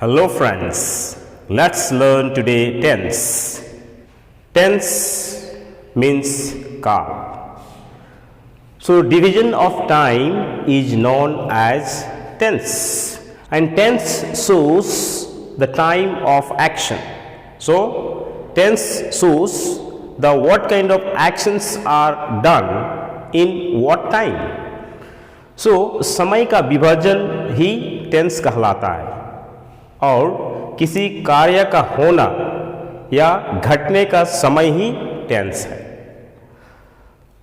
Hello friends, let's learn today tense. Tense means kaal. So division of time is known as tense, and tense shows the time of action. So tense shows the what kind of actions are done in what time. So समय का विभाजन ही tense कहलाता है और किसी कार्य का होना या घटने का समय ही टेंस है.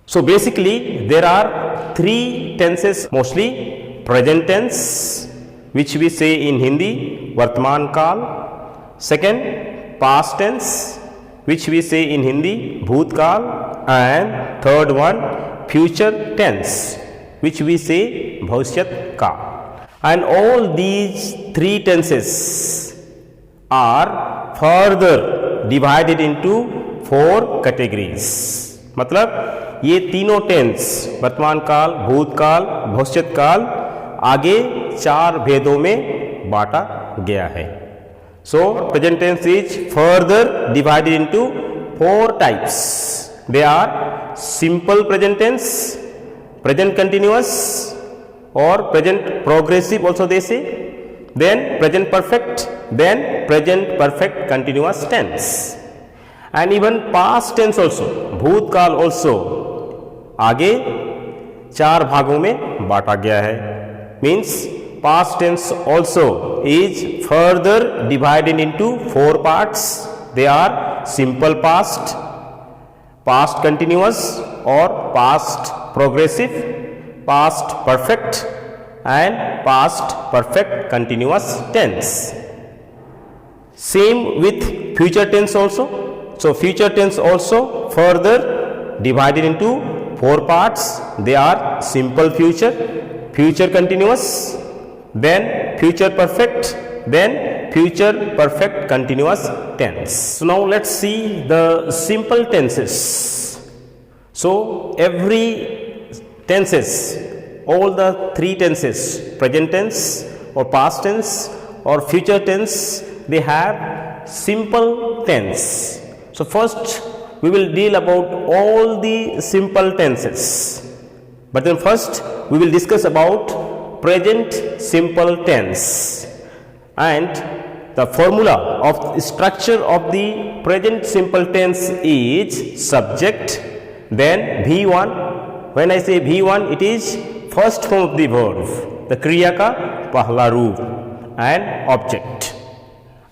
So basically there are three tenses mostly: present tense, which we say in Hindi वर्तमान काल; second past tense, which we say in Hindi भूतकाल; and third one future tense, which we say भविष्यत काल. And all these three tenses are further divided into four categories. मतलब ये तीनों tense वर्तमान काल, भूतकाल, भविष्यत काल आगे चार भेदों में बांटा गया है. So present tense is further divided into four types. They are simple present tense, present continuous, or present progressive also they say, then present perfect, then present perfect continuous tense, and even past tense also, भूतकाल also आगे चार भागों में बांटा गया है. Means past tense also is further divided into four parts. They are simple past, past continuous or past progressive, past perfect, and past perfect continuous tense. Same with future tense also. So future tense also further divided into four parts. They are simple future, future continuous, then future perfect, then future perfect continuous tense. So now let's see the simple tenses. So every tenses, all the three tenses, present tense or past tense or future tense, they have simple tense. So first we will deal about all the simple tenses, but then first we will discuss about present simple tense. And the formula of structure of the present simple tense is subject, then V1. When I say V1, it is first form of the verb, the kriya का पहला रूप, and object.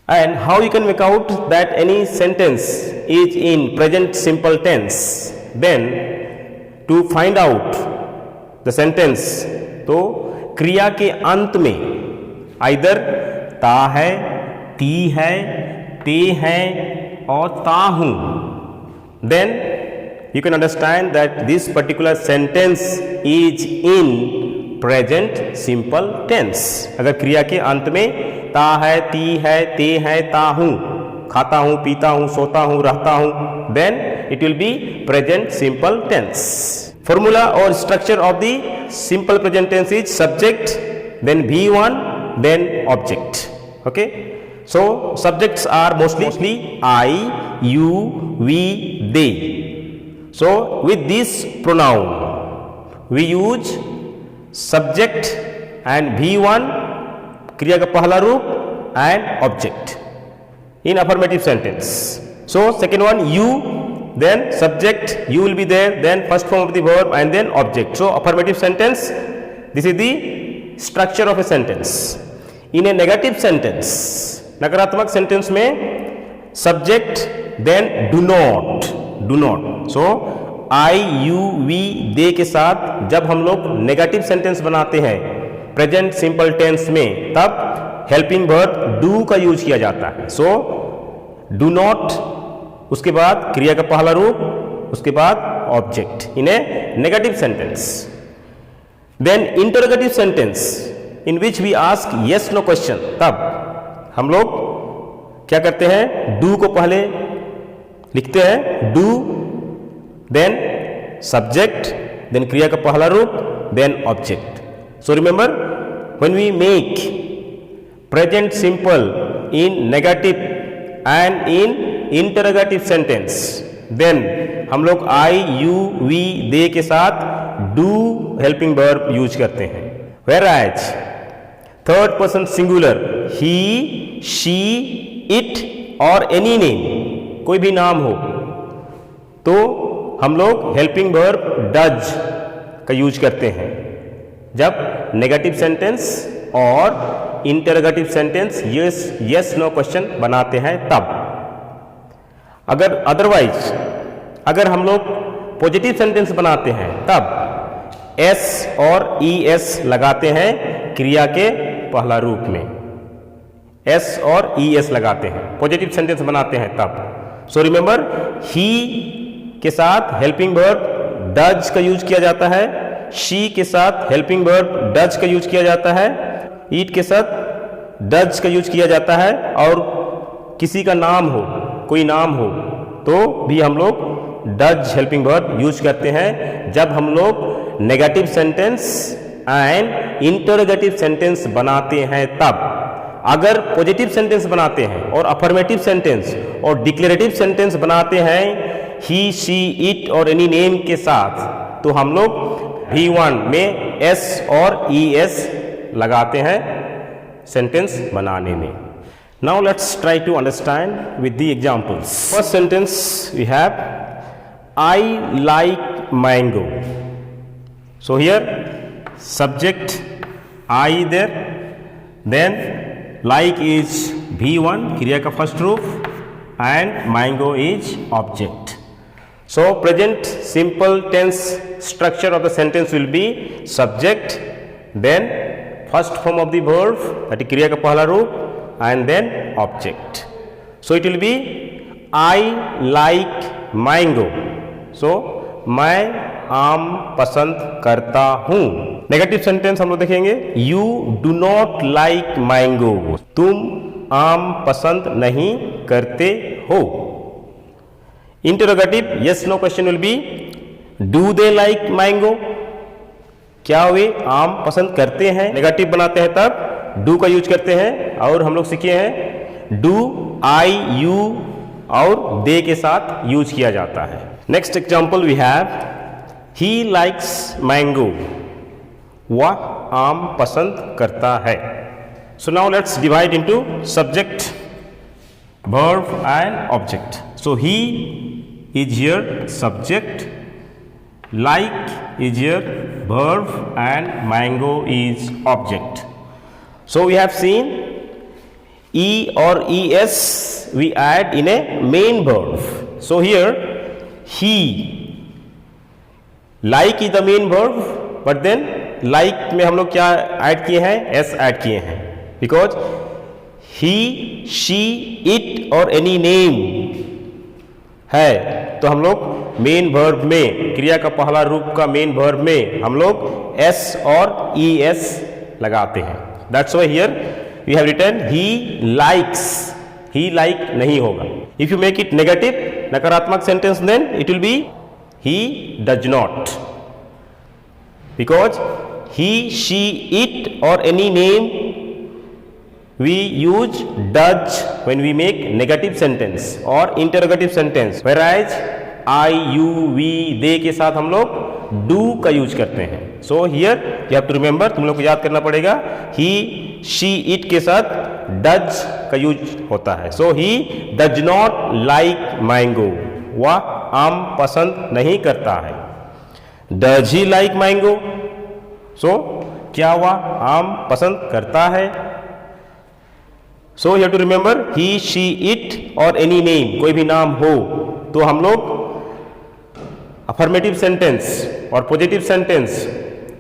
And how you can make out that any sentence is in present simple tense? Then to find out the sentence, तो क्रिया के अंत में either ता है, ती है, ते है और ता हूँ, then you can understand that this particular sentence is in present simple tense. अगर क्रिया के अंत में ता है, ती है, ते है, ता हूँ, खाता हूँ, पीता हूँ, सोता हूँ, रहता हूँ, then it will be present simple tense. Formula or structure of the simple present tense is subject, then V1, then object. Okay. So subjects are mostly I, you, we, they. So with this pronoun we use subject and V1 क्रिया का पहला रूप and object in affirmative sentence. So second one you, then subject, you will be there, then first form of the verb and then object. So affirmative sentence, this is the structure of a sentence. In a negative sentence, नकारात्मक sentence में subject, then do not. So I, you, we, they के साथ जब हम लोग negative sentence बनाते हैं present simple tense में, तब हेल्पिंग वर्ब डू का यूज किया जाता है. सो डू नॉट, उसके बाद क्रिया का पहला रूप, उसके बाद object in a negative sentence. Then interrogative sentence in which we ask yes no question, तब हम लोग क्या करते हैं, डू को पहले लिखते हैं, डू, देन सब्जेक्ट, देन क्रिया का पहला रूप, then object. So remember, when we make present simple in negative and in interrogative sentence, then हम लोग आई यू वी दे के साथ डू हेल्पिंग वर्ब यूज करते हैं। Where as third person singular he she it और any name, कोई भी नाम हो तो हम लोग हेल्पिंग वर्ब डज का यूज करते हैं जब नेगेटिव सेंटेंस और interrogative sentence yes no question बनाते हैं तब। अगर अदरवाइज अगर हम लोग पॉजिटिव सेंटेंस बनाते हैं तब एस और ई एस लगाते हैं क्रिया के पहला रूप में, एस और ई एस लगाते हैं पॉजिटिव सेंटेंस बनाते हैं तब। सो रिमेंबर ही के साथ हेल्पिंग वर्ब डज का यूज किया जाता है, शी के साथ हेल्पिंग वर्ब डज का यूज किया जाता है, ईट के साथ डज का यूज किया जाता है, और किसी का नाम हो कोई नाम हो तो भी हम लोग डज हेल्पिंग वर्ब यूज करते हैं जब हम लोग negative sentence and interrogative sentence बनाते हैं तब। अगर पॉजिटिव सेंटेंस बनाते हैं और अफर्मेटिव सेंटेंस और डिक्लेरेटिव सेंटेंस बनाते हैं ही शी इट और एनी नेम के साथ तो हम लोग V1 में S और ES लगाते हैं सेंटेंस बनाने में। Now let's try to understand with the examples. First sentence we have I like mango. So here subject I there, then like is V1 क्रिया का first रूप and mango is object. So present simple tense structure of the sentence will be subject, then first form of the verb that is क्रिया का पहला रूप and then object. So it will be I like mango. So मैं आम पसंद करता हूँ। Negative sentence हम लोग देखेंगे You do not like mango. तुम आम पसंद नहीं करते हो। Interrogative yes no question will be Do they like mango? क्या वे आम पसंद करते हैं? नेगेटिव बनाते हैं तब डू का यूज करते हैं और हम लोग सीखे हैं डू आई यू और दे के साथ यूज किया जाता है। Next example we have he likes mango, वह आम पसंद करता है। So now let's divide into subject verb and object. So he is here subject, like is here verb and mango is object. So we have seen E or ES we add in a main verb. So here he, like is the main verb, but then like में हम लोग क्या add किए हैं? S add किए हैं because he, she, it और any name है तो हम लोग मेन वर्ब में क्रिया का पहला रूप का मेन वर्ब में हम लोग S और ES लगाते हैं। That's why here we have written he likes. He like नहीं होगा। If you make it negative नकारात्मक sentence then it will be he does not, because he, she, it or any name we use does when we make negative sentence or interrogative sentence, whereas I, you, we, they के साथ हम लोग do का use करते हैं। So here you have to remember, तुम लोग को याद करना पड़ेगा he, she, it के साथ does का यूज होता है। So he does not like mango, वह आम पसंद नहीं करता है। Does he like mango? So क्या वह आम पसंद करता है? So you have to remember he, she, it और any name, कोई भी नाम हो तो हम लोग अफर्मेटिव सेंटेंस और पॉजिटिव सेंटेंस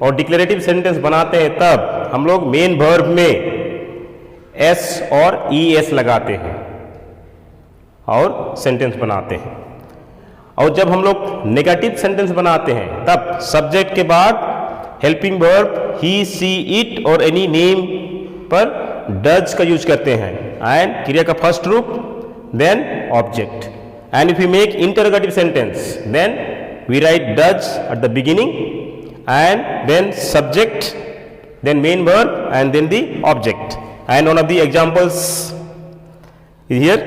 और डिक्लेरेटिव सेंटेंस बनाते हैं तब हम लोग मेन वर्ब में एस और ES लगाते हैं और सेंटेंस बनाते हैं। और जब हम लोग नेगेटिव सेंटेंस बनाते हैं तब सब्जेक्ट के बाद helping verb he, she, it और एनी नेम पर डज का यूज करते हैं एंड क्रिया का फर्स्ट रूप then object. And if you make interrogative sentence then we write does at the beginning and then subject, then main verb and then the object, And one of the examples is here.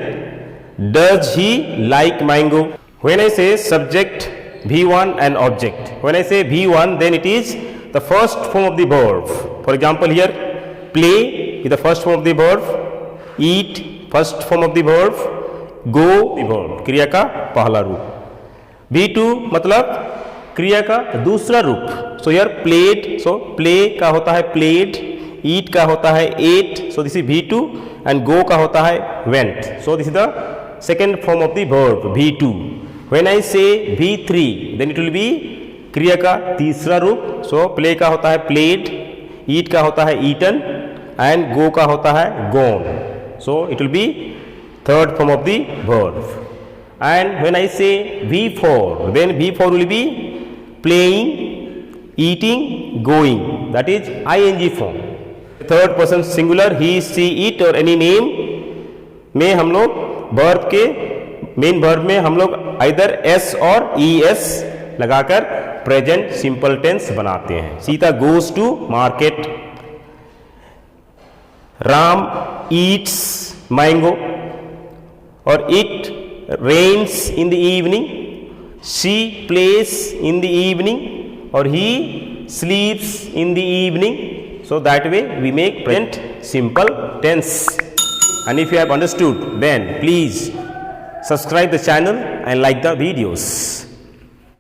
Does he like mango? When I say subject V1 and object, when I say V1, then it is the first form of the verb. For example, here play is the first form of the verb, eat first form of the verb, go the verb, क्रिया का पहला रूप. V2 मतलब क्रिया का दूसरा रूप. So here played, so play का होता है played, eat का होता है ate, so this is V2, and go का होता है went. So this is the second form of the verb V2. When I say V3, then it will be क्रिया का तीसरा रूप. So play का होता है played, eat का होता है eaten, and go का होता है gone. So it will be third form of the verb. And when I say V4, then V4 will be playing, eating, going. That is ing form. Third person singular he, she, it और any name में हम लोग verb के main verb में हम लोग either S और E S लगाकर प्रेजेंट सिंपल टेंस बनाते हैं. Sita goes to market, Ram eats mango, और it rains in the evening, she plays in the evening, और he sleeps in the evening. So that way we make present simple tense. And if you have understood, then please subscribe the channel and like the videos.